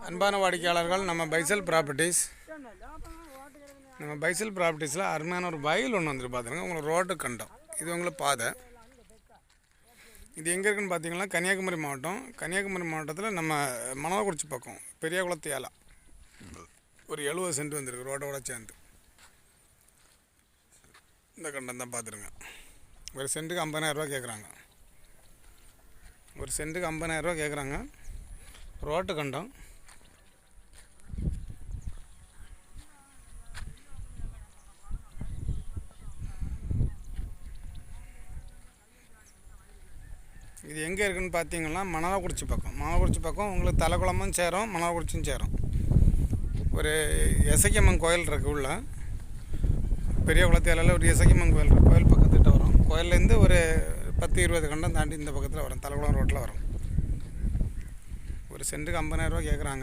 அன்பான வாடிக்கையாளர்கள், நம்ம பைசல் ப்ராப்பர்ட்டிஸில் அருமையான ஒரு வயல் ஒன்று வந்துட்டு பார்த்துருங்க. உங்களுக்கு ரோட்டு கண்டம், இது உங்களுக்கு பாதை. இது எங்கே இருக்குன்னு பார்த்தீங்கன்னா கன்னியாகுமரி மாவட்டத்தில் நம்ம மணவக்குறிச்சி பக்கம் பெரியகுளத்து ஏலா ஒரு 70 சென்ட் வந்துருக்கு ரோட்டோட சேர்ந்து. இந்த கண்டம் தான் பார்த்துருங்க. ஒரு சென்ட்டுக்கு 50,000 கேட்குறாங்க. ஒரு சென்ட்டுக்கு 50,000 கேட்குறாங்க. ரோட்டு கண்டம். இது எங்கே இருக்குதுன்னு பார்த்தீங்கன்னா மணவக்குறிச்சி பக்கம் உங்களுக்கு தலைக்குளமும் சேரும், மணவக்குறிச்சியும் சேரும். ஒரு எசக்கியம்மன் கோயில் இருக்குது உள்ள பெரிய குளத்தியாலையில் ஒரு எசக்கியம்மன் கோயில் இருக்குது. கோயில் பக்கத்துக்கிட்ட வரும். கோயிலேருந்து ஒரு 10-20 கண்டம் தாண்டி இந்த பக்கத்தில் வரும். தலைக்குளம் ரோட்டில் வரும். ஒரு சென்ட்டுக்கு 50,000 கேட்குறாங்க.